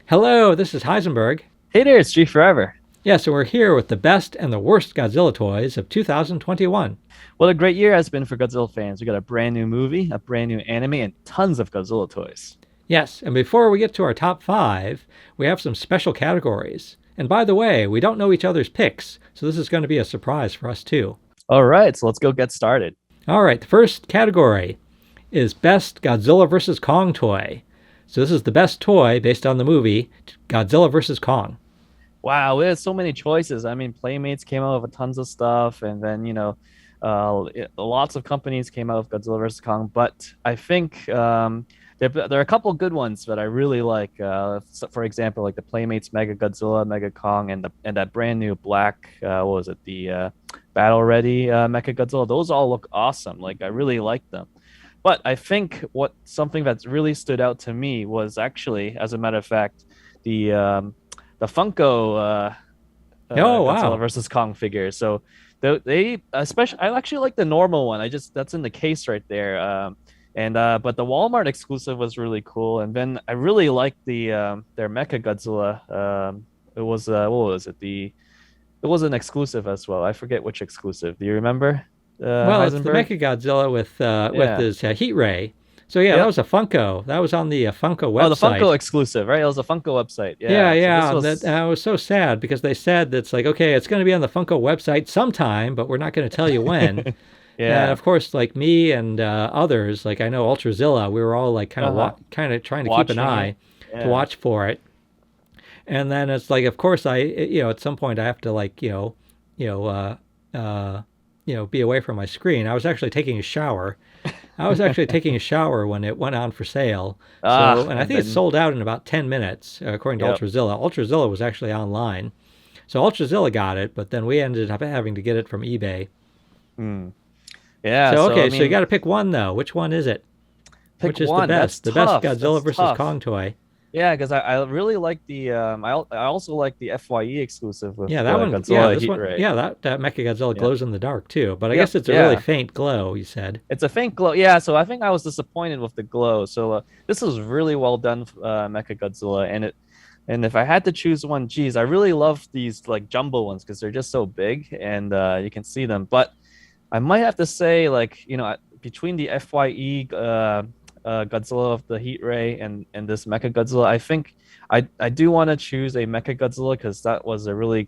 Hello, this is Heisenberg. Hey there, it's G Forever. Yes, and we're here with the best and the worst Godzilla toys of 2021. What a great year has been for Godzilla fans. We got a brand new movie, a brand new anime, and tons of Godzilla toys. Yes, and before we get to our top five, we have some special categories. And by the way, we don't know each other's picks, so this is going to be a surprise for us too. All right, so let's go get started. All right, the first category is Best Godzilla vs. Kong Toy. So this is the best toy based on the movie Godzilla vs. Kong. Wow, we had so many choices. I mean, Playmates came out with tons of stuff, and then lots of companies came out with Godzilla vs Kong. But I think there are a couple good ones that I really like. For example, like the Playmates Mechagodzilla, Mega Kong, and that brand new black what was it, the Battle Ready Mechagodzilla. Those all look awesome. Like I really like them. But I think something that's really stood out to me was actually, as a matter of fact, the Funko Oh, Godzilla wow. versus Kong figure. So they especially, I actually like the normal one. That's in the case right there. And but the Walmart exclusive was really cool. And then I really liked their Mecha Godzilla. It was what was it? It was an exclusive as well. I forget which exclusive. Do you remember? Well, it's the Heisenberg? Mechagodzilla with Yeah. his heat ray. So yeah, that Yep. was a Funko. That was on the Funko Oh, the website. Funko exclusive, right? It was a Funko website. Yeah, Yeah. So this yeah. was I was so sad because they said that's like, okay, it's going to be on the Funko website sometime, but we're not going to tell you when. And yeah. of course, like me and others, like I know Ultrazilla, we were all like Uh-huh. kind of trying to keep an Watching it. eye to Yeah. watch for it. And then it's like, of course, at some point I have to like, you know, be away from my screen. I was actually taking a shower. I was actually taking a shower when it went on for sale. So, and I And think it then sold out in about 10 minutes, according to yep. Ultrazilla. Ultrazilla was actually online. So Ultrazilla got it, but then we ended up having to get it from eBay. Hmm. Yeah, So, so I okay, so you mean, got to pick one, though. Which one is it? pick Which is the one. That's best? The best tough. Godzilla That's versus tough. Kong toy? Yeah, because I really like I also like the FYE exclusive with Yeah, that one. Yeah, Godzilla this Heat one. Ray. Yeah, that Mechagodzilla Yep. glows in the dark, too. But I guess Yep. it's a really Yeah. faint glow, you said. It's a faint glow. Yeah, so I think I was disappointed with the glow. So this was really well done, Mechagodzilla, and if I had to choose one, geez, I really love these like jumbo ones because they're just so big and you can see them. But I might have to say, like, between the FYE Godzilla of the Heat Ray and this Mecha Godzilla, I think I do want to choose a Mecha Godzilla because that was a really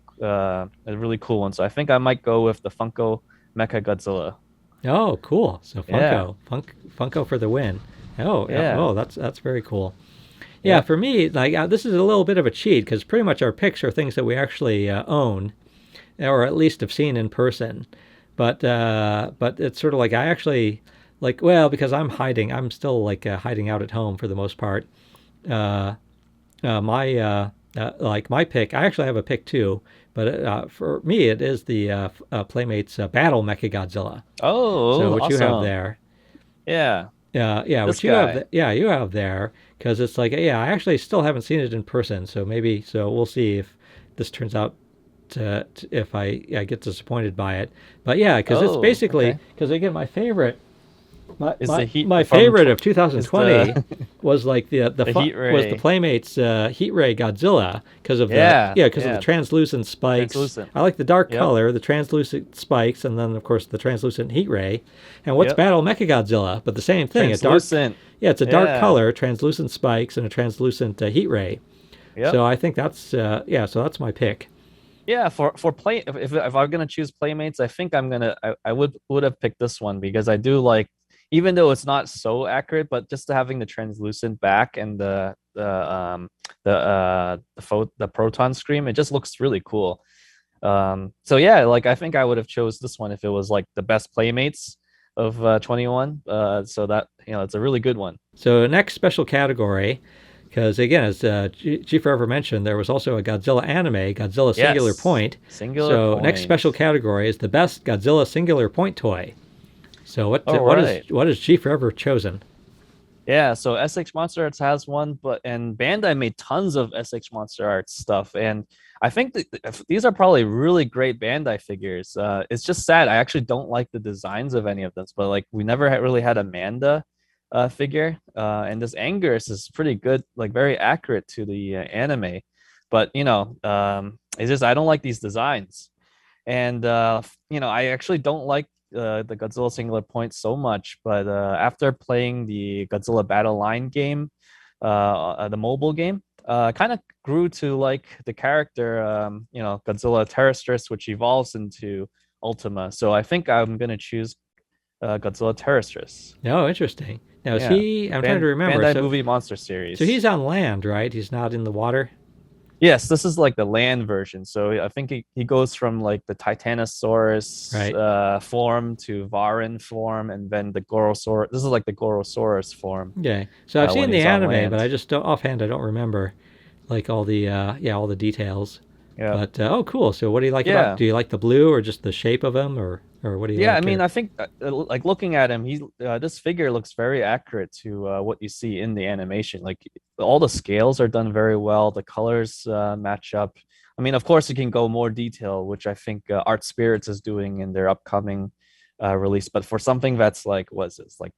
cool one. So I think I might go with the Funko Mecha Godzilla. Oh, cool. So Yeah, Funko for the win. Oh, yeah. yeah, Oh, that's very cool. Yeah, yep. for me, like this is a little bit of a cheat because pretty much our picks are things that we actually own, or at least have seen in person. But it's sort of like I actually like well because I'm still like hiding out at home for the most part. Uh, my like my pick, I actually have a pick too, but for me it is the Playmates Battle Mechagodzilla. So Oh, what you have awesome. there. Yeah, Yeah, this what you have, guy. you have there, because it's like, yeah, I actually still haven't seen it in person, so we'll see if this turns out if I get disappointed by it. But yeah, because it's Oh, basically, okay. because again, Is the heat my from favorite of is 2020 the was like the heat was the ray? Playmates Heat Ray Godzilla because of Yeah, the yeah, translucent spikes. translucent. I like the dark Yep, color, the translucent spikes, and then of course the translucent Heat Ray. And what's yep. Battle Mechagodzilla? But the same thing, a dark Translucent. yeah, it's a dark Yeah, color, translucent spikes, and a translucent Heat Ray. yep. So I think that's yeah, so that's my pick. Yeah, for play if I'm gonna choose Playmates, I think I would have picked this one because I do like, even though it's not so accurate, but just having the translucent back and the proton scream, it just looks really cool. So yeah, like I think I would have chose this one if it was like the best Playmates of 21. So that, it's a really good one. So next special category, because again, as G Forever mentioned, there was also a Godzilla anime, Godzilla Singular Yes, Point. singular So next point. special category is the best Godzilla Singular Point toy. So All right. what is G Forever chosen? Yeah, so SH Monster Arts has one, and Bandai made tons of SH Monster Arts stuff, and I think these are probably really great Bandai figures. It's just sad. I actually don't like the designs of any of them, but like we never really had Amanda figure, and this Angus is pretty good, like very accurate to the anime. But it's just I don't like these designs, and I actually don't like the Godzilla Singular Point so much. But after playing the Godzilla Battle Line game, the mobile game, kind of grew to like the character, Godzilla Terrestris, which evolves into Ultima. So I think I'm gonna choose Godzilla Terrestris. Oh, interesting. Now, is Yeah, he? I'm trying to remember. Bandai So, Movie Monster so Series. he's on land, right? He's not in the water, Yes, this is like the land version. So I think he goes from like the Titanosaurus right? form to Varan form, and then the Gorosaurus. This is like the Gorosaurus form Okay. So I've when seen the he's on anime, but land. I just don't offhand. I don't remember like all the all the details. Yeah. But oh, cool. So what do you like about? Yeah. Do you like the blue or just the shape of him, or what do you Yeah, I like mean, here? I think like looking at him, he's this figure looks very accurate to what you see in the animation. Like all the scales are done very well, the colors match up. I mean, of course, you can go more detail, which I think Art Spirits is doing in their upcoming release. But for something that's like, what's this, like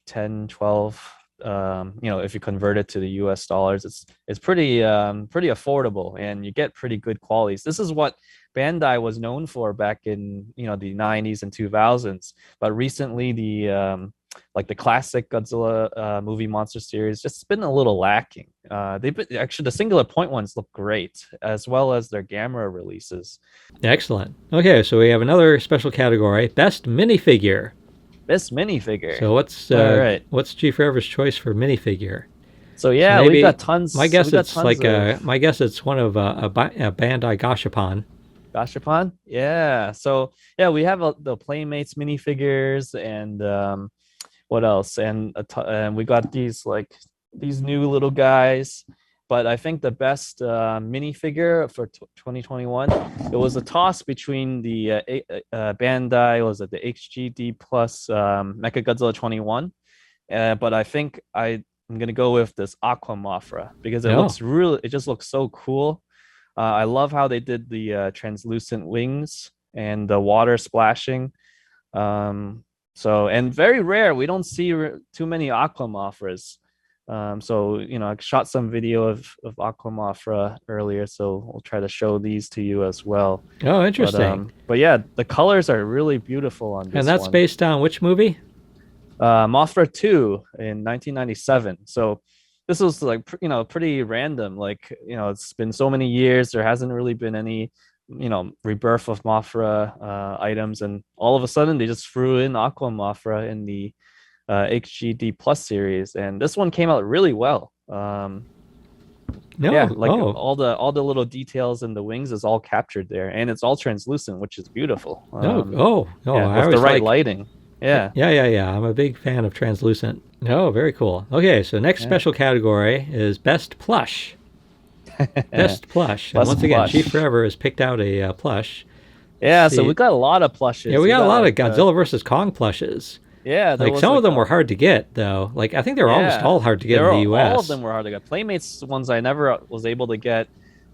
10, 12, if you convert it to the US dollars, it's pretty affordable, and you get pretty good qualities. This is what Bandai was known for back in the 90s and 2000s, but recently like the classic Godzilla movie monster series just been a little lacking. They've been actually, the Singular Point ones look great, as well as their Gamma releases. Excellent. Okay, so we have another special category: best minifigure. This minifigure. So All right. what's G Forever's choice for minifigure? So So yeah, we got maybe tons. my We guess got it's tons like of my guess it's one of a Bandai Gashapon. Gashapon. Yeah. So yeah, we have the Playmates minifigures, and what else? And we got these new little guys. But I think the best minifigure for 2021, it was a toss between the Bandai, was it the HGD plus Mechagodzilla 21, but I think I'm gonna go with this Aqua Mothra because Oh, it just looks so cool. I love how they did the translucent wings and the water splashing. And very rare. We don't see too many Aqua Mothras. I shot some video of Aqua Mothra earlier, so we'll try to show these to you as well. oh, But interesting. but yeah, the colors are really beautiful on And this that's one. based on which movie? Mothra 2 in 1997. So this was like pretty random. Like it's been so many years. There hasn't really been any rebirth of Mothra items, and all of a sudden they just threw in Aqua Mothra in the HGD Plus series, and this one came out really well. Yeah, No. like Oh, all the little details in the wings is all captured there, and it's all translucent, which is beautiful. no. Oh, no. Yeah, I with the always right like. lighting. Yeah, Yeah. I'm a big fan of translucent. Oh, very cool. Okay, so next yeah. special category is best plush. Best plush. And Less once again, Chief plush. Forever has picked out a plush. Let's Yeah, so we see. got a lot of Yeah, plushes. we We got a got lot of like Godzilla versus Kong plushes. yeah, there Like was some of like them a were hard to get though. Like I think they were almost yeah, all hard to get there in were the all of U.S. them were hard to get. Playmates ones I never was able to get.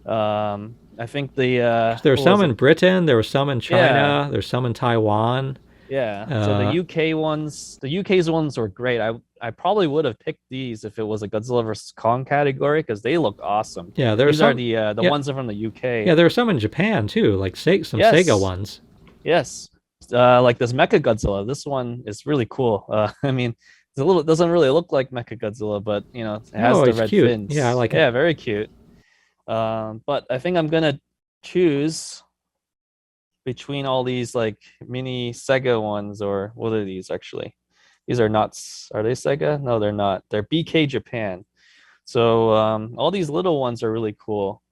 I think the 'Cause there were what some was in it? Britain, there were some in Yeah, China, there's some in Taiwan. yeah. So Uh, the UK's ones were great. I probably would have picked these if it was a Godzilla versus Kong category because they look awesome. yeah, there were These are some. the Yeah, ones that are from the yeah, UK. there were some in Japan too, like some Sega Yes, ones. yes. Like this Mechagodzilla. This one is really cool. I mean, it doesn't really look like Mechagodzilla, but it has Oh, the it's red cute. Yeah, I fins. like it. Yeah, very cute. But I think I'm gonna choose between all these like mini Sega ones, or what are these actually? These are not. Are they Sega? No, they're not. They're BK Japan. So all these little ones are really cool.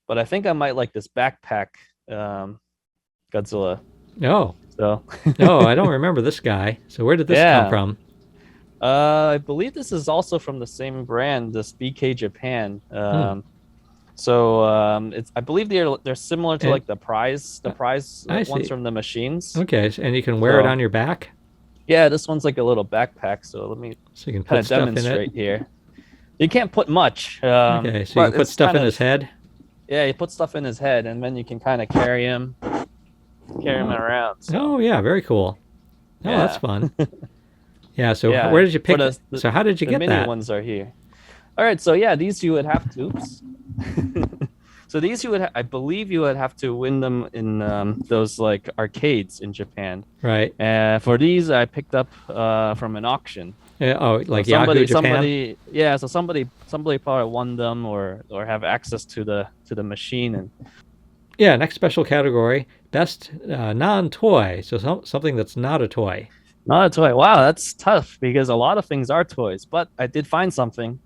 But I think I might like this backpack um, Godzilla. No, So no, I don't remember this guy. So where did this come yeah, from? I believe this is also from the same brand, this BK Japan. Hmm. It's I believe they're similar to And like the prize I ones see. from the machines. Okay, and you can wear it So on your back, yeah, this one's like a little backpack. So let me so you can kind put of stuff in it. demonstrate here. You can't put much, Okay, so you can but put it's stuff kind in of his head. yeah. You put stuff in his head, and then you can kind of carry him Oh, around. So oh yeah, very cool. Oh, that's yeah, fun. Yeah. So where Yeah, did you for pick? So how did you the get mini that? ones are here. All right, so yeah, these you would have to. Oops. So these you would, I believe, you would have to win them in those like arcades in Japan. Right. For these, I picked up from an auction. Yeah, oh, So like Yahoo Japan. yeah. So somebody probably won them or have access to the machine and Yeah. Next special category: best non-toy. So something that's not a toy. not a toy. Wow, that's tough because a lot of things are toys. But I did find something.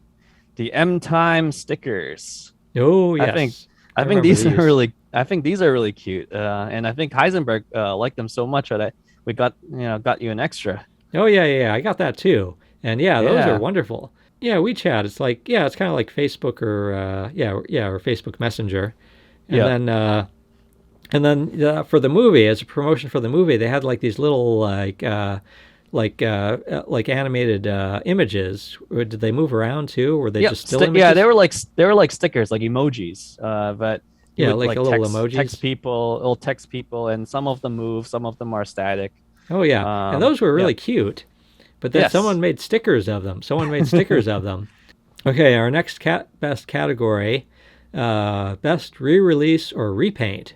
The MTime stickers. Oh I think yes, I I think remember these are these. really I think these are really cute. And I think Heisenberg liked them so much that we got you an extra. Oh yeah. I got that too. And yeah, those are Yeah. wonderful. Yeah, WeChat. It's like it's kind of like Facebook or or Facebook Messenger. And Yeah. then for the movie, as a promotion for the movie, they had like these little like animated images. Or did they move around too? Or were they Yep. just still Yeah, images? they were like stickers, like emojis. But you Yeah, would like like the little emojis. text people, and some of them move, some of them are static. Oh yeah, and those were Yeah. really cute. But then Yes. someone made stickers of them. Someone made stickers of them. Okay, our next best category, best re-release or repaint,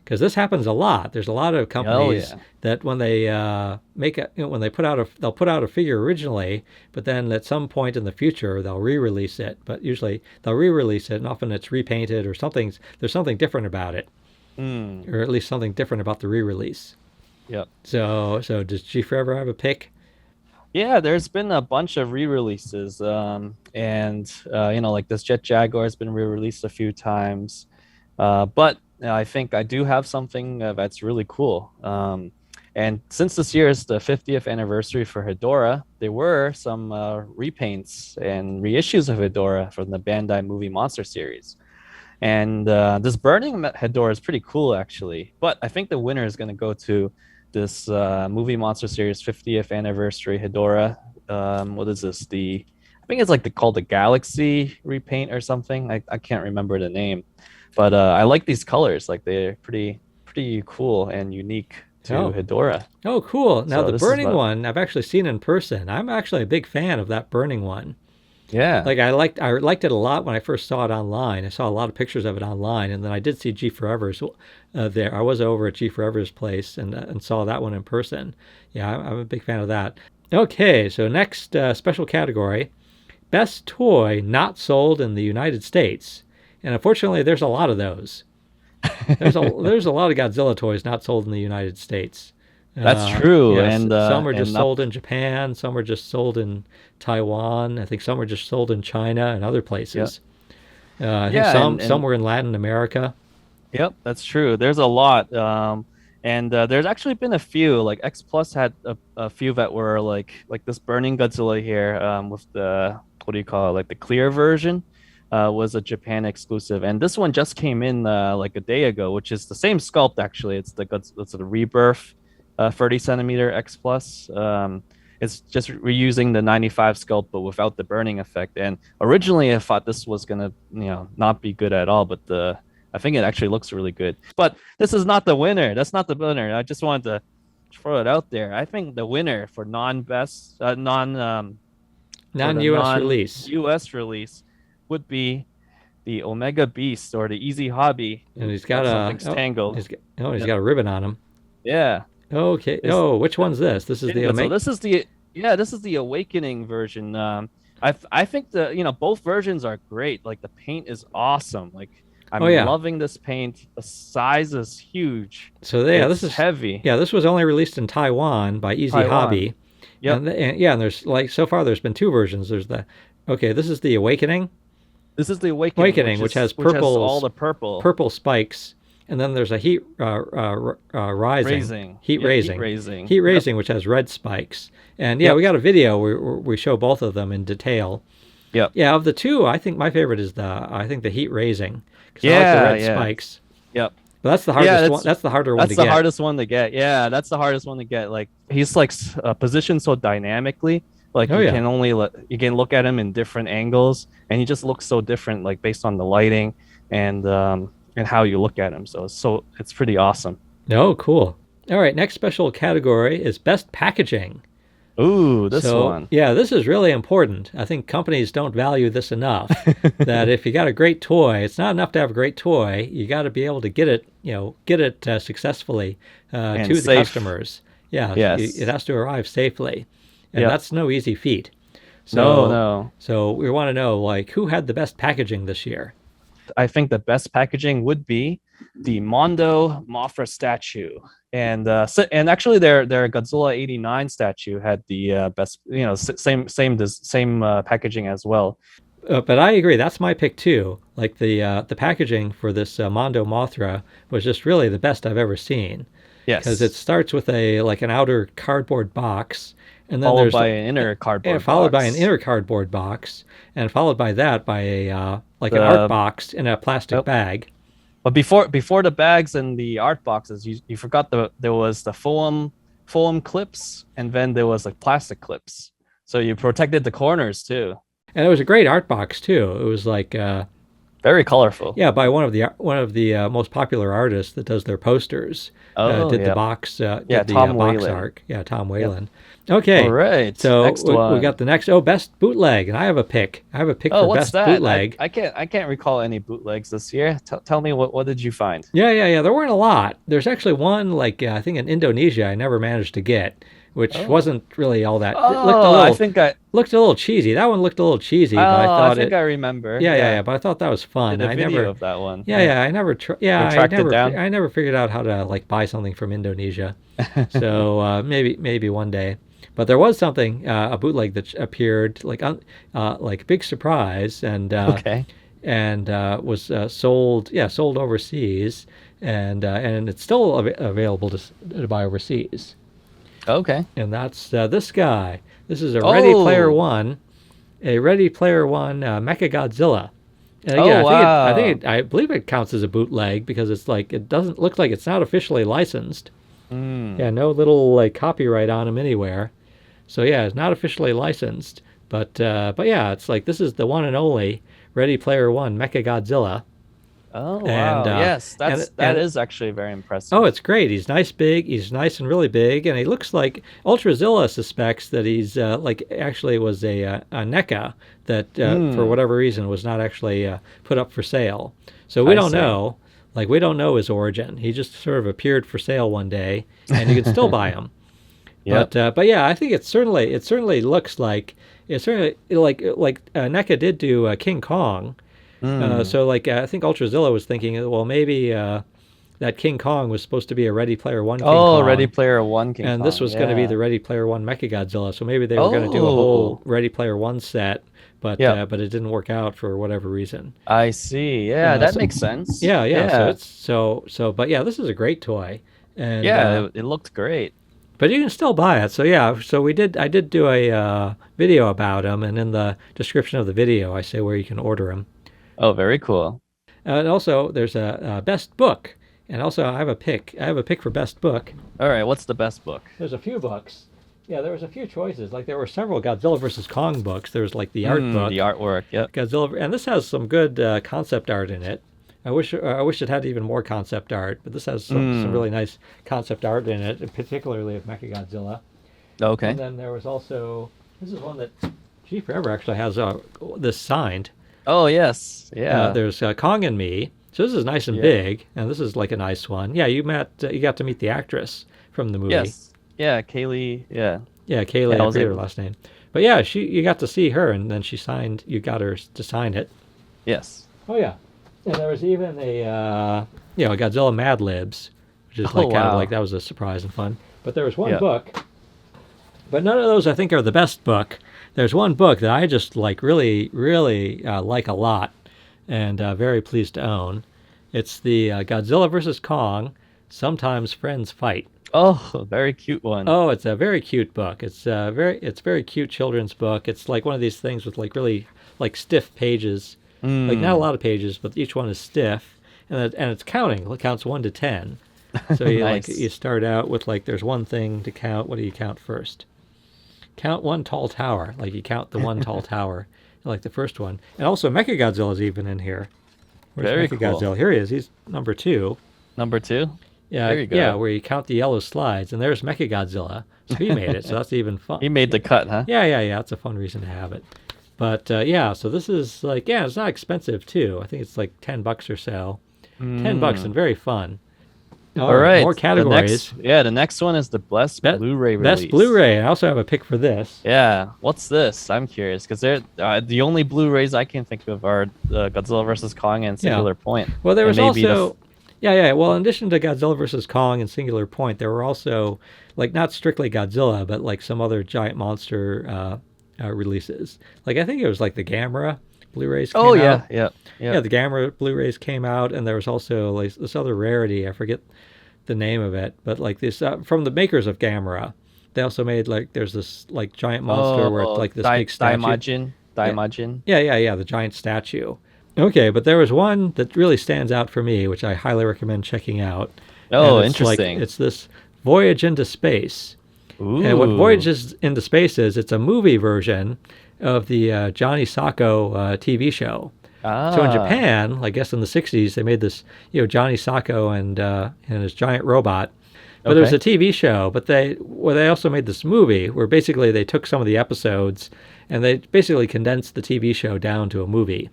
because this happens a lot. There's a lot of Oh companies yeah. that when they when they they'll put out a figure originally, but then at some point in the future they'll re-release it. But usually they'll re-release it, and often it's repainted or there's something different about it, Mm. or at least something different about the re-release. Yep. So does G Forever have a pick? Yeah, there's been a bunch of re-releases, and like this Jet Jaguar has been re-released a few times, but I think I do have something that's really cool. And since this year is the 50th anniversary for Hedorah, there were some repaints and reissues of Hedorah from the Bandai movie Monster series. And this Burning Hedorah is pretty cool, actually. But I think the winner is going to go to this movie Monster Series 50th anniversary Hedorah. What is this? I think it's like called the Galaxy repaint or something. I can't remember the name, but I like these colors. Like they're pretty cool and unique to Oh, Hedorah. oh, cool. Now So the this is burning what, one I've actually seen in person. I'm actually a big fan of that burning one. yeah, Like I liked it a lot when I first saw it online. I saw a lot of pictures of it online, and then I did see G Forever's there. I was over at G Forever's place and saw that one in person. Yeah, I'm a big fan of that. Okay, so next special category: best toy not sold in the United States. And unfortunately, there's a lot of those. There's a lot of Godzilla toys not sold in the United States. that's true. Yes, some are And just not sold in Japan, some are just sold in Taiwan. I think some are just sold in China and other yeah, places. I think yeah, some were in Latin America. Yep, that's true. There's a lot. And there's actually been a few. Like X Plus had a few that were like this Burning Godzilla here, with the what do you call it? Like the clear version, was a Japan exclusive. And this one just came in like a day ago, which is the same sculpt actually. It's the Rebirth 30 centimeter X Plus. It's just reusing the 95 sculpt, but without the burning effect. And originally, I thought this was gonna, not be good at all, but I think it actually looks really good. But this is not the winner. That's not the winner. I just wanted to throw it out there. I think the winner for non-best, for the Non-US release. non-US release would be the Omega Beast or the Easy Hobby. And he's got Got a something tangled. he's Yep. got a ribbon on him. Yeah. Okay. It's Oh, which one's this? This is the tangled. So Omega. this is the Awakening version. I think both versions are great. Like the paint is awesome. Like I'm Oh yeah. loving this paint. The size is huge. So yeah, this It's is heavy. yeah, this was only released in Taiwan by Easy Taiwan. Hobby. Yep. And there's like so far there's been two versions. There's this is the Awakening. This is the Awakening, which has all the purple purple spikes, and then there's a heat rising, raising. heat Yeah, raising, heat raising. heat Yep. raising, which has red spikes. And yeah, Yep. we got a video where we show both of them in detail. Yep. Yeah, of the two, I think my favorite is the heat raising because I like the red spikes. Yep. But that's the hardest one. That's the harder one to That's the get. hardest one to get. Yeah, that's the hardest one to get. Like he's like positioned so dynamically. Like Oh, you yeah. can only you can look at him in different angles, and he just looks so different, like based on the lighting and how you look at him. So it's pretty awesome. Oh, cool. All right, next special category is best packaging. Ooh, this So, one. yeah, this is really important. I think companies don't value this enough. That if you got a great toy, it's not enough to have a great toy. You got to be able to get it, get it successfully And to the safe. customers. Yeah, it Yes. has to arrive safely, and Yep. that's no easy feat. No, So, no. so we want to know like who had the best packaging this year. I think the best packaging would be the Mondo Mothra statue. And actually their Godzilla 89 statue had the best, same packaging as well. But I agree. That's my pick too. Like the packaging for this Mondo Mothra was just really the best I've ever seen, because it Yes. starts with an outer cardboard box, and then Followed there's by an inner cardboard followed by an box. inner cardboard box, and followed by that by a an art The box in a plastic Yep. bag. But before the bags and the art boxes, you forgot there was the foam clips, and then there was like plastic clips. So you protected the corners too. And it was a great art box too. It was like Very colorful. yeah, by one of the most popular artists that does their posters. Oh, Did the yeah. box Yeah, did the Tom box Whalen. art. Yeah, Tom Yep. Whalen. All Okay, right. so Next we one. got the next. Best bootleg, and I have a pick. I have a pick Oh, for what's best that? bootleg. I can't recall any bootlegs this year. Tell me what did you find? Yeah. There weren't a lot. There's actually one like I think in Indonesia I never managed to get, which Oh. wasn't really all that. It Oh, looked a little cheesy. That one looked a little cheesy, but I I thought think it. I remember. Yeah. But I thought that was fun. Did a I video never. of that one. Yeah. I never. You tracked it down? I never figured out how to like buy something from Indonesia. So maybe one day. But there was something a bootleg that appeared like big surprise Okay. and was sold overseas and it's still available to buy overseas. Okay. And that's this guy. This is Oh. A Ready Player One Mechagodzilla. And Oh, again, wow. I believe it counts as a bootleg because it's like it doesn't look like it's not officially licensed. Mm. Yeah, no little like copyright on him anywhere. So yeah, it's not officially licensed, but yeah, it's like this is the one and only Ready Player One Mechagodzilla, Oh, and wow. Yes, that and is actually very oh, impressive. it's great. He's nice, big. He's nice and really big, and he looks like Ultrazilla suspects that he's like actually was a NECA that for Hmm. whatever reason was not actually put up for sale. So we I don't see. know. Like we don't know his origin. He just sort of appeared for sale one day, and you can still buy him. Yep. But yeah, I think it certainly looks like it's certainly like NECA did do King Kong. Hmm. So like I think Ultrazilla was thinking, well maybe that King Kong was supposed to be a Ready Player One King Oh, Ready Kong, Player One King and this Kong. was going to be Yeah. the Ready Player One Mechagodzilla. So maybe they were going to do a whole Oh. Ready Player One set, Yep. but it didn't work out for whatever reason. I see. Yeah, that So, makes sense. yeah. So Yeah. it's so but yeah, this is a great toy, and Yeah, it looked great. but you can still buy it. So yeah, so I did do a video about him, and in the description of the video, I say where you can order him. Oh, very cool. And also, there's a best book, and also I have a pick. I have a pick for best book. All right, what's the best book? There's a few books. Yeah, there was a few choices. Like there were several Godzilla versus Kong books. There was like the art book, The artwork. Yep. Godzilla, and this has some good concept art in it. I wish it had even more concept art, but this has some really nice concept art in it, particularly of Mechagodzilla. Okay. And then there was also this is one that G Forever actually has this signed. Oh, yes. Yeah. There's Kong and Me. So this is nice and Yeah. big, and this is like a nice one. Yeah, you got to meet the actress from the movie. Yes. Yeah, Kaylee. Yeah. Yeah, Kaylee, Yeah, I I was forget her able. last name. But yeah, you got to see her, and then you got her to sign it. Yes. Oh yeah, and there was even a Godzilla Mad Libs, which is Oh, like kind of wow. like that was a surprise and fun. But there was one Yeah. book, but none of those I think are the best book. There's one book that I just like really like a lot, and very pleased to own. It's the Godzilla versus Kong. Sometimes Friends Fight. Oh, very cute one. Oh, it's a very cute book. It's very cute children's book. It's like one of these things with like really like stiff pages, like not a lot of pages, but each one is stiff, and it's counting. It counts 1 to 10. So you Nice. you start out with like there's one thing to count. What do you count first? Count one tall tower. Like you count the one tall tower, like the first one. And also Mechagodzilla's even in here. Where's Very Mechagodzilla? cool. Here he is. He's number 2. Number 2. Yeah, There you yeah, go. where you count the yellow slides, and there's Mechagodzilla. So he made it, so that's even fun. He made the cut, huh? Yeah, yeah, yeah. That's a fun reason to have it. But yeah, so this is like, yeah, it's not expensive too. I think it's like $10 or so. $10 Hmm. and very fun. All All right, right. more categories. The next one is the best Blu-ray Best release. Blu-ray. I also have a pick for this. Yeah, what's this? I'm curious because they're the only Blu-rays I can think of are Godzilla versus Kong and Yeah. Singular Point, Well, there and was maybe also, yeah, yeah. Well, in addition to Godzilla versus Kong and Singular Point, there were also like not strictly Godzilla, but like some other giant monster releases. Like I think it was like the Gamera Blu-rays oh came yeah, out. yeah, yeah. Yeah, the Gamera Blu-rays came out, and there was also like this other rarity. I forget the name of it, but like this from the makers of Gamera. They also made like there's this like giant monster where it's Oh, like this big statue. Yeah, Daimajin. yeah, yeah, yeah. The giant statue. Okay, but there was one that really stands out for me, which I highly recommend checking out, and Oh, it's like interesting. it's this Voyage into Space. And what Ooh. Voyages into Space is, it's a movie version of the Johnny Sacco TV show. So in Ah, Japan, I guess in the '60s, they made this, Johnny Sacco and his giant robot. But it was okay. a TV show. But they also made this movie where basically they took some of the episodes and they basically condensed the TV show down to a movie,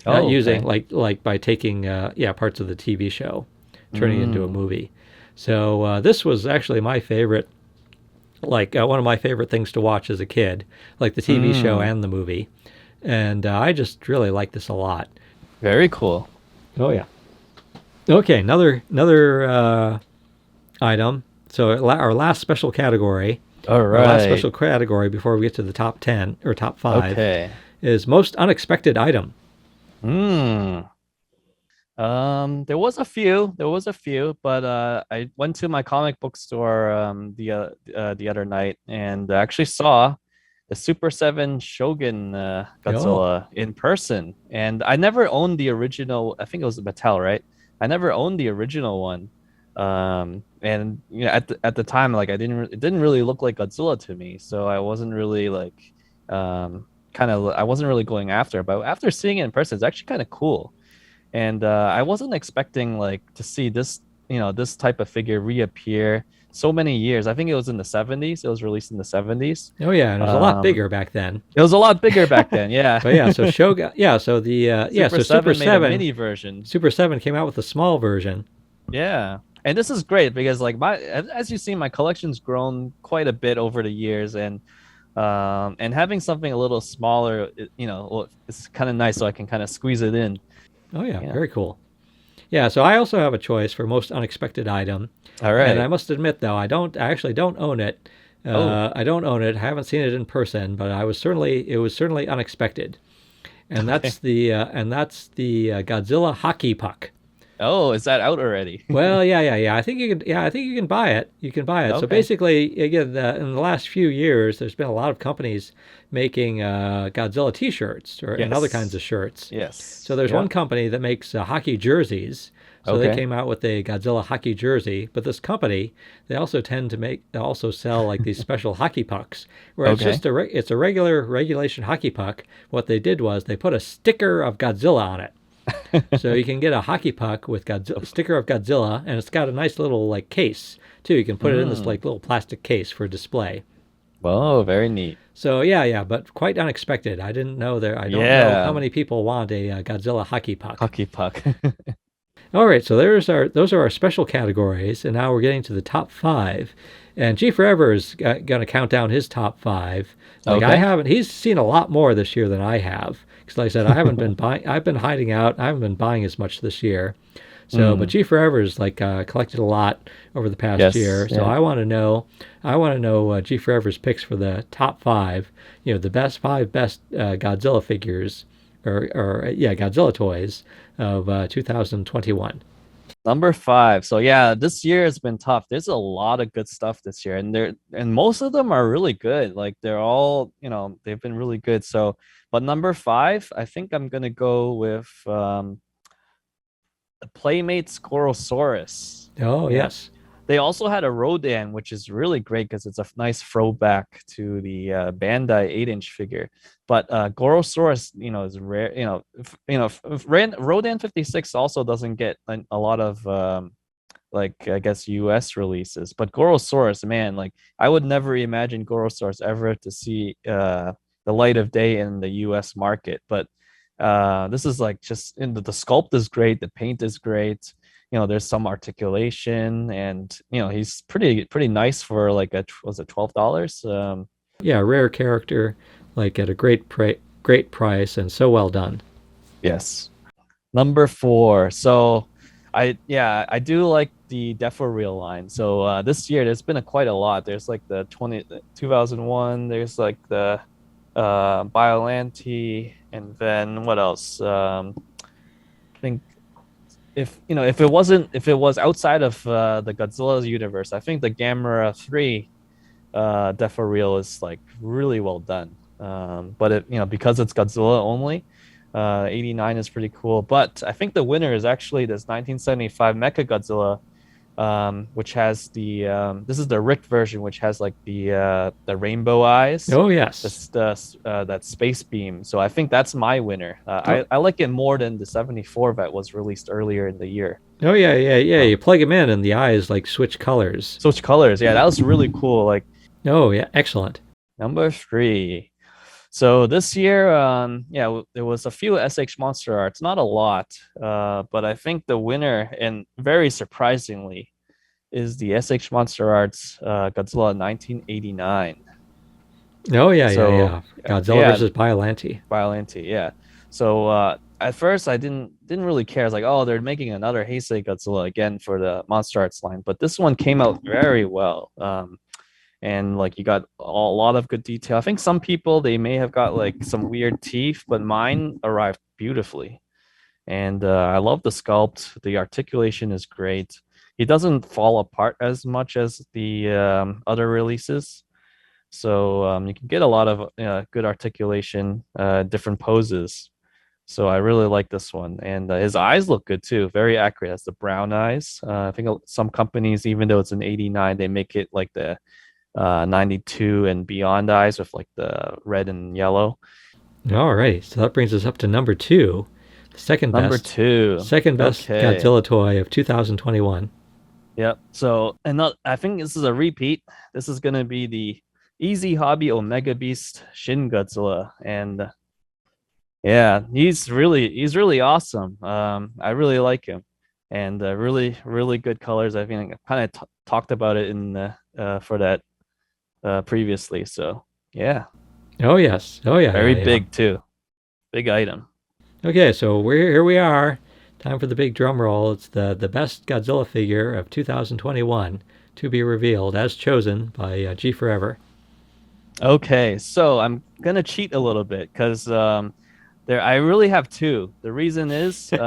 Oh, using okay. like by taking parts of the TV show, turning it into a Mm. movie. So this was actually my favorite, like one of my favorite things to watch as a kid, like the TV show Mm. and the movie. And I just really like this a lot. Very cool. Oh yeah. Okay, another item. So our last special category, All our last right. special category before we get to the top 10 or top 5 Okay. is most unexpected item. Hmm. There was a few. There was a few, but I went to my comic book store the other night and I actually saw the Super 7 Shogun Oh, Godzilla in person. And I never owned the original. I think it was Mattel, right? I never owned the original one. And at the time, like it didn't really look like Godzilla to me, so I wasn't really like I wasn't really going after. But after seeing it in person, it's actually kind of cool. And I wasn't expecting like to see this, this type of figure reappear so many years. I think it was in the 70s. It was released in the 70s. oh yeah, and it was a lot Um, bigger back then. it was a lot bigger back then. Yeah. But yeah, so Shogun, yeah, so Super Super 7 made a 7, mini version. Super 7 came out with a small version. Yeah. And this is great because like as you see, my collection's grown quite a bit over the years, and having something a little smaller, it's kind of nice so I can kind of squeeze it in. Oh yeah, Yeah. very cool. Yeah, so I also have a choice for most unexpected item, All and I right. must admit though, I actually don't own it. Oh, I don't own it. I haven't seen it in person, but it was certainly unexpected, okay. and that's the Godzilla hockey puck. Oh, is that out already? Well, yeah, yeah, yeah. I think you can. Yeah, I think you can buy it. You can buy it. So Okay. basically, again, in the last few years, there's been a lot of companies making Godzilla T-shirts and other kinds Yes. of shirts. So Yes. there's Yeah. one company that makes hockey jerseys. So they Okay. came out with a Godzilla hockey jersey. But this company, they also sell like these special hockey pucks, where it's Okay. just it's a regular regulation hockey puck. What they did was they put a sticker of Godzilla on it. So you can get a hockey puck with Godzilla, sticker of Godzilla, and it's got a nice little like case too. You can put it in this Mm. like little plastic case for display. Whoa, very neat. So yeah, yeah, but quite unexpected. I didn't know there. I don't know how Yeah. many people want a Godzilla hockey puck. Hockey puck. All right, so those are our special categories, and now we're getting to the top 5. And G Forever is going to count down his top 5. Like I Okay. haven't, he's seen a lot more this year than I have. Because like I said, I haven't been buying. I've been hiding out. I haven't been buying as much this year. So, but Mm. G Forever's like collected a lot over the past Yes. year. So Yeah. I want to know G Forever's picks for the top 5. The best 5 best Godzilla figures, or yeah, Godzilla toys of 2021. Number 5. So yeah, this year has been tough. There's a lot of good stuff this year, and most of them are really good. Like they're all, they've been really good. So, but number 5, I think I'm gonna go with the Playmates Gorosaurus. Oh Yeah. yes. They also had a Rodan, which is really great because it's a nice throwback to the Bandai 8-inch figure. But Gorosaurus, is rare. Rodan 56 also doesn't get a lot of like I guess US releases. But Gorosaurus, man, like I would never imagine Gorosaurus ever to see the light of day in the US market. But this is like just the sculpt is great, the paint is great. There's some articulation, and he's pretty nice for like was it $12? Yeah, rare character, like at a great price, and so well done. Yes. Number four. So I do like the Deforeal line. So this year there's been quite a lot. There's like the 2001, there's like the Biollante, and then what else? I think if it was outside of the Godzilla universe, I think the Gamera 3 Deforeal is like really well done. But because it's Godzilla only, 89 is pretty cool. But I think the winner is actually this 1975 Mechagodzilla, which has this is the Rick version, which has like the rainbow eyes. Oh yes. That space beam. So I think that's my winner. Oh. I like it more than the 74 that was released earlier in the year. Oh yeah. You plug him in, and the eyes like switch colors. Switch colors. Yeah, that was really cool. Like, oh yeah, excellent. number three. So this year, there was a few SH MonsterArts, not a lot, but I think the winner, and very surprisingly, is the SH MonsterArts Godzilla 1989. Oh yeah, So yeah. Godzilla versus Biollante. Biollante, yeah. So at first I didn't really care. I was like, oh, they're making another Heisei Godzilla again for the MonsterArts line, but this one came out very well. And like you got a lot of good detail. I think some people they may have got like some weird teeth, but mine arrived beautifully. And I love the sculpt. The articulation is great. He doesn't fall apart as much as the other releases. So you can get a lot of good articulation, different poses. So I really like this one, and his eyes look good too. Very accurate. That's the brown eyes. I think some companies, even though it's an 89, they make it like the 92 and beyond eyes with like the red and yellow. All right, so that brings us up to number two, the second Number best, two. second best Okay. Godzilla toy of 2021. Yep. So, I think this is a repeat. This is gonna be the Easy Hobby Omega Beast Shin Godzilla, and yeah, he's really awesome. I really like him, and really good colors. I think I kind of talked about it in for that previously. So yeah, Oh yes, oh yeah, very yeah. big too, big item. Okay, so here we are. Time for the big drum roll. It's the best Godzilla figure of 2021 to be revealed as chosen by G Forever. Okay, so I'm gonna cheat a little bit because I really have two. The reason is the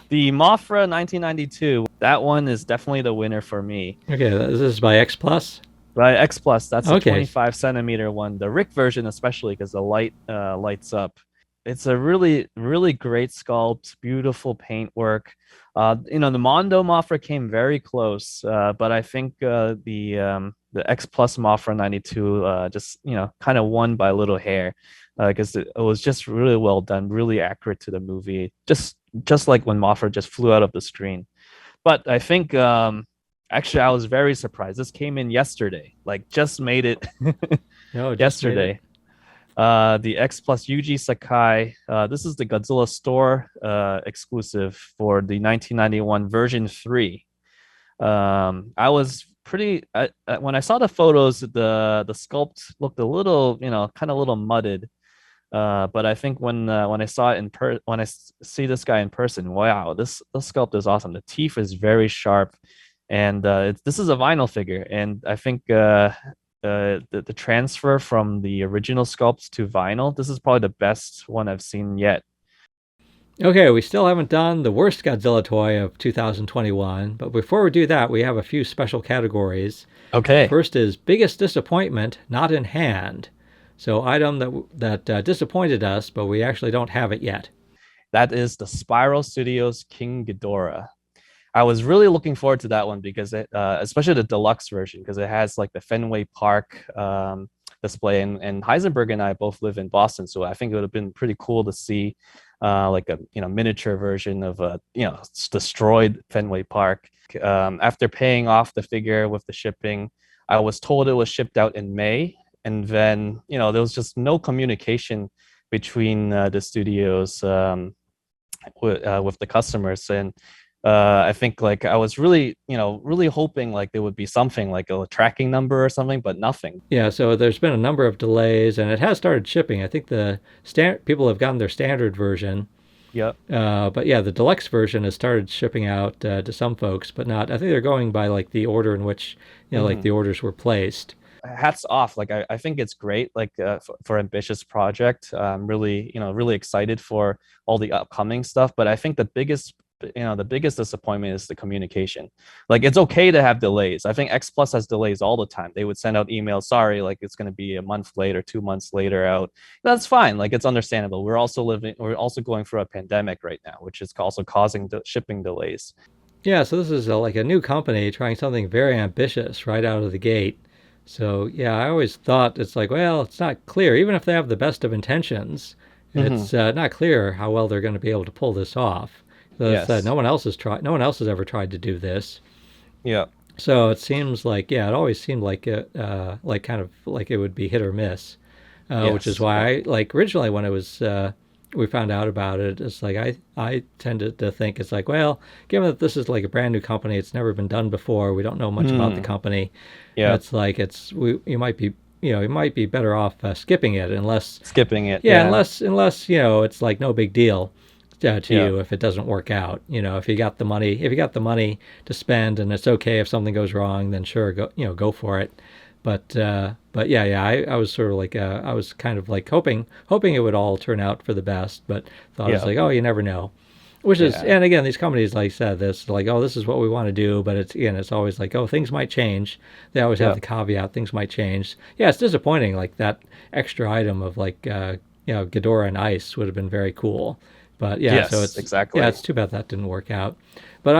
Mothra 1992. That one is definitely the winner for me. Okay, this is by X Plus. Right, X Plus. That's the Okay. 25 centimeter one. The Rick version, especially because the light lights up. It's a really great sculpt, beautiful paintwork. The Mondo Mothra came very close, but I think the X Plus Mothra 92 just kind of won by a little hair because it was just really well done, really accurate to the movie, just like when Mothra just flew out of the screen. But I think actually I was very surprised. This came in yesterday, like just made it No, just yesterday. made it. The X Plus Yuji Sakai. This is the Godzilla Store exclusive for the 1991 version 3. I was when I saw the photos, the sculpt looked a little, kind of a little mudded. But I think when I saw it when I see this guy in person, wow, this sculpt is awesome. The teeth is very sharp, and this is a vinyl figure, and I think the transfer from the original sculpts to vinyl, this is probably the best one I've seen yet. Okay, we still haven't done the worst Godzilla toy of 2021, but before we do that, we have a few special categories. Okay. First is biggest disappointment, not in hand. So item that disappointed us, but we actually don't have it yet. That is the Spiral Studios King Ghidorah. I was really looking forward to that one because especially the deluxe version, because it has like the Fenway Park display, and Heisenberg and I both live in Boston, so I think it would have been pretty cool to see like a miniature version of a destroyed Fenway Park. After paying off the figure with the shipping, I was told it was shipped out in May, and then there was just no communication between the studios with the customers. And I think like I was really really hoping like there would be something like a tracking number or something, but nothing. Yeah, so there's been a number of delays, and it has started shipping. I think the people have gotten their standard version, Yep. but yeah, the deluxe version has started shipping out to some folks, but not. I think they're going by like the order in which like the orders were placed. Hats off. Like I think it's great, like for ambitious project. I'm really really excited for all the upcoming stuff, but I think the biggest disappointment is the communication. Like it's okay to have delays. I think X Plus has delays all the time. They would send out emails, sorry, like it's going to be a month later, 2 months later out. That's fine, like it's understandable. We're also going through a pandemic right now, which is also causing the shipping delays. Yeah, so this is like a new company trying something very ambitious right out of the gate. So yeah, I always thought it's like, well, it's not clear. Even if they have the best of intentions, it's not clear how well they're going to be able to pull this off. Yes. No one else has tried. No one else has ever tried to do this. Yeah. So it seems like, yeah, it always seemed like like kind of like it would be hit or miss, which is Yes. why I like originally when it was we found out about it, it's like I tended to think it's like, well, given that this is like a brand new company, it's never been done before, we don't know much about the company. Yeah. It's like you might be you might be better off skipping it unless Skipping it. yeah, Yeah. unless it's like no big deal to Yeah. you if it doesn't work out. If you got the money, to spend, and it's okay if something goes wrong, then sure, go for it. But yeah, I was sort of like I was kind of like hoping it would all turn out for the best, but thought it's Yeah. like, oh, you never know. Which is, Yeah. and again, these companies, like I said, this like, oh, this is what we want to do, but it's always like, oh, things might change. They always have Yeah. the caveat, things might change. Yeah, it's disappointing. Like that extra item of like, Ghidorah and Ice would have been very cool. But yeah, so Yes, it's exactly. too bad that didn't work out. But Yeah.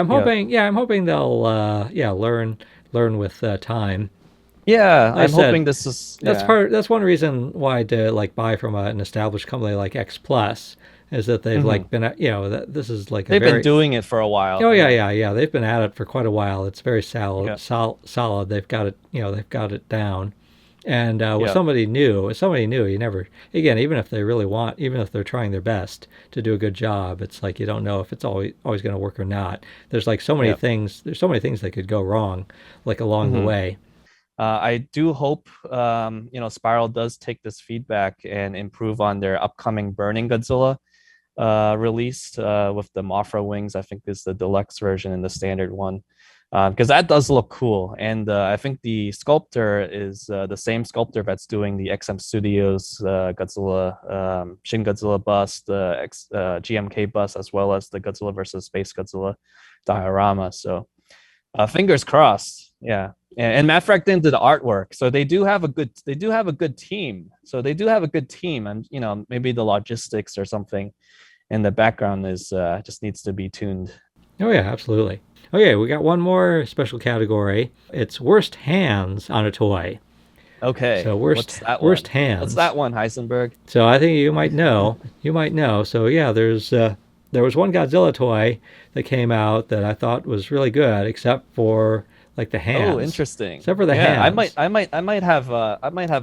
I'm hoping they'll, learn with time. Yeah, Like I I'm said, hoping this is yeah. that's one reason why to like buy from an established company like X Plus is that they've Hmm. like been that this is like a They've been very doing it for a while. oh yeah, Yeah. yeah, they've been at it for quite a while. It's very Yeah. solid. They've got it, they've got it down. And with Yeah. somebody new, you never, again, even if they really want, even if they're trying their best to do a good job, it's like you don't know if it's always going to work or not. There's like so many Yeah. things, there's so many things that could go wrong, like along the Hmm. way. I do hope Spiral does take this feedback and improve on their upcoming Burning Godzilla release with the Mothra wings. I think this is the deluxe version and the standard one. Because that does look cool. And I think the sculptor is the same sculptor that's doing the XM Studios Godzilla, Shin Godzilla bust, the GMK bust, as well as the Godzilla versus Space Godzilla diorama. So fingers crossed. Yeah. And Matt Fraction did the artwork. So they do have a good team. So they do have a good team. And, maybe the logistics or something in the background is just needs to be tuned. Oh yeah, absolutely. Okay, we got one more special category. It's worst hands on a toy. Okay, So what's that worst one? What's hands. that one, Heisenberg? So I think you might know. You might know. So yeah, there was one Godzilla toy that came out that I thought was really good, except for like the Oh, hands. interesting. Except for the Yeah, hands. I might have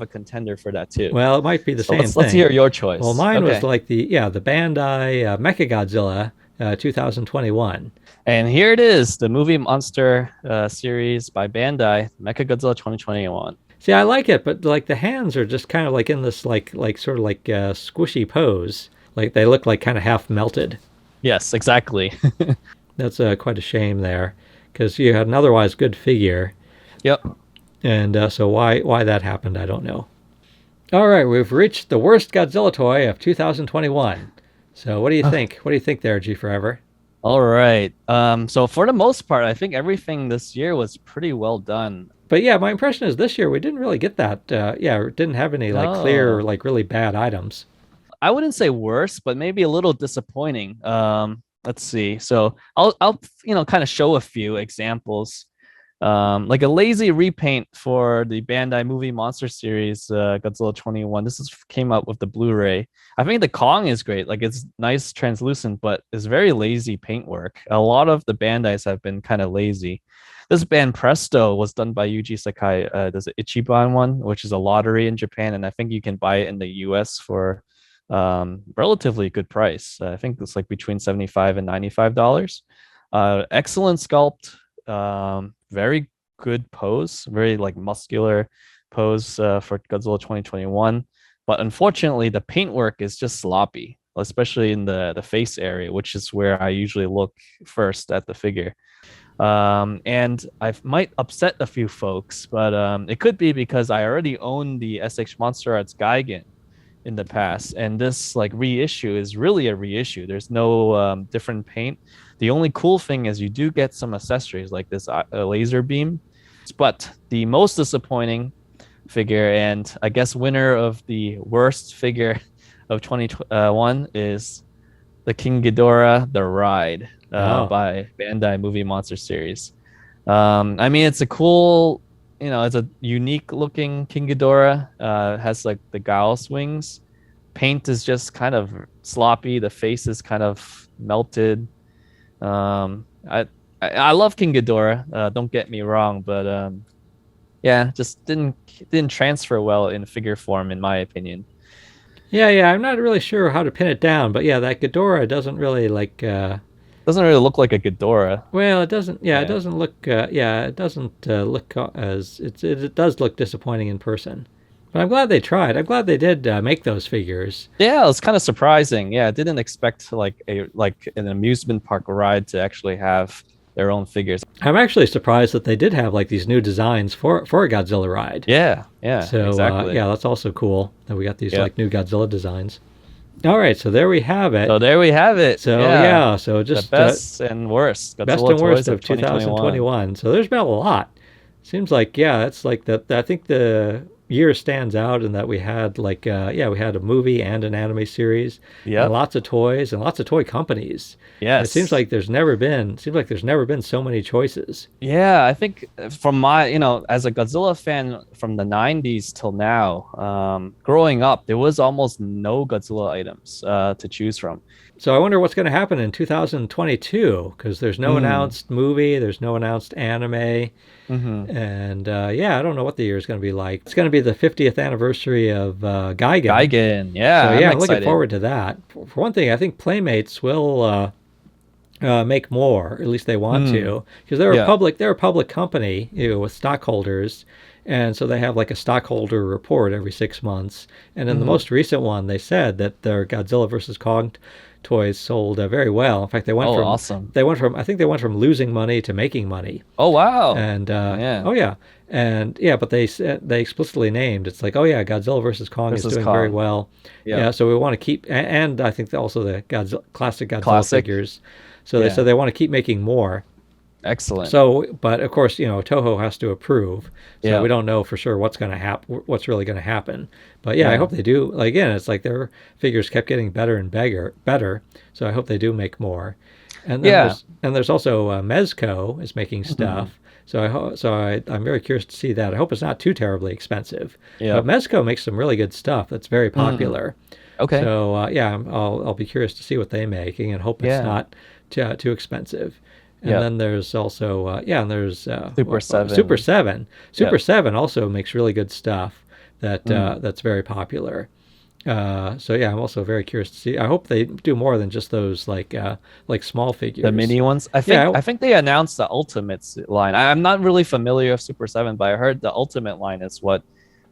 a contender for that too. Well, it might be the So same let's hear thing. your Well, choice. mine was Okay, like the Bandai Mechagodzilla 2021. and here it is, the movie monster series by Bandai, Mechagodzilla 2021. See, I like it, but like the hands are just kind of like in this like sort of like squishy pose. Like they look like kind of half melted. Yes, exactly. That's quite a shame there, because you had an otherwise good figure, Yep. and so why that happened, I don't know. All right, we've reached the worst Godzilla toy of 2021. So what do you think? What do you think there, G Forever? All right. So for the most part, I think everything this year was pretty well done. But yeah, my impression is this year we didn't really get that. Yeah, it didn't have any like clear, No, like really bad items. I wouldn't say worse, but maybe a little disappointing. Let's see. So I'll kind of show a few examples. like a lazy repaint for the Bandai movie monster series, Godzilla 21. Came out with the Blu-ray. I think the Kong is great. Like it's nice translucent, but it's very lazy paintwork. A lot of the Bandais have been kind of lazy. This band Presto was done by Yuji Sakai. There's an Ichiban one, which is a lottery in Japan, and I think you can buy it in the US for relatively good price. I think it's like between $75 and $95. Excellent sculpt, very good pose, very like muscular pose for Godzilla 2021. But unfortunately, the paintwork is just sloppy, especially in the face area, which is where I usually look first at the figure. And I might upset a few folks, but it could be because I already own the S.H. MonsterArts Gigan in the past, and this like reissue is really a reissue. There's no different paint. The only cool thing is you do get some accessories like this laser beam, but the most disappointing figure, and I guess winner of the worst figure of 2021, is the King Ghidorah The Ride by Bandai Movie Monster Series. I mean, it's a cool, it's a unique looking King Ghidorah. Has like the Gauss wings. Paint is just kind of sloppy. The face is kind of melted. I love King Ghidorah. Don't get me wrong, but yeah, just didn't transfer well in figure form, in my opinion. Yeah, I'm not really sure how to pin it down, but yeah, that Ghidorah doesn't really like. Doesn't really look like a Ghidorah. Well, it doesn't. Yeah, it doesn't look. It doesn't look as it does look disappointing in person. But I'm glad they tried. I'm glad they did make those figures. Yeah, it was kind of surprising. Yeah, I didn't expect like an amusement park ride to actually have their own figures. I'm actually surprised that they did have like these new designs for a Godzilla ride. Yeah, So exactly. yeah, that's also cool that we got these like new Godzilla designs. All right, so there we have it. So there we have it. So yeah, so just the best and worst Godzilla best and worst toys of 2021. So there's been a lot. Seems like it's like that. I think the year stands out in that we had like we had a movie and an anime series, and lots of toys and lots of toy companies. Yes, it seems like there's never been so many choices. Yeah, I think from my as a Godzilla fan from the 90s till now, growing up there was almost no Godzilla items to choose from. So I wonder what's going to happen in 2022, because there's no announced movie, there's no announced anime, and I don't know what the year is going to be like. It's going to be the 50th anniversary of Gigan. Gigan, yeah. So I'm looking forward to that. For one thing, I think Playmates will make more. At least they want to, because they're a public company, with stockholders. And so they have like a stockholder report every 6 months. And in the most recent one, they said that their Godzilla versus Kong toys sold very well. In fact, they went from awesome. I think they went from losing money to making money. Oh wow! And but they explicitly named, it's like, Godzilla versus Kong is doing very well. Yeah, so we want to keep, and I think also the classic Godzilla figures. So they said they want to keep making more. Excellent. So, but of course, Toho has to approve. So we don't know for sure what's going to happen, what's really going to happen. But I hope they do. Like, again, it's like their figures kept getting better and better. So I hope they do make more. And then there's also Mezco is making stuff. So I'm very curious to see that. I hope it's not too terribly expensive. Yeah. But Mezco makes some really good stuff that's very popular. Okay. So I'll be curious to see what they make, and hope it's not too expensive. And then there's also there's Super 7. Super 7. Super 7 also makes really good stuff that's very popular. I'm also very curious to see. I hope they do more than just those like small figures. The mini ones. I think they announced the Ultimates line. I'm not really familiar with Super 7, but I heard the Ultimate line is what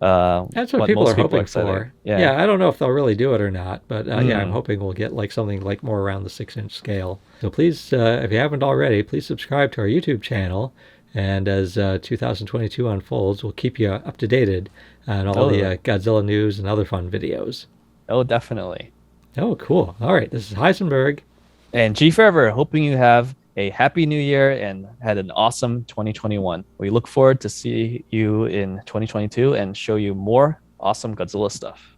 that's what people are hoping for. I don't know if they'll really do it or not, but I'm hoping we'll get like something like more around the 6-inch scale. So please, if you haven't already, please subscribe to our YouTube channel. And as 2022 unfolds, we'll keep you up to date on all the Godzilla news and other fun videos. Oh, definitely. Oh, cool. All right, this is Heisenberg. And G Forever, hoping you have a happy new year and had an awesome 2021. We look forward to see you in 2022 and show you more awesome Godzilla stuff.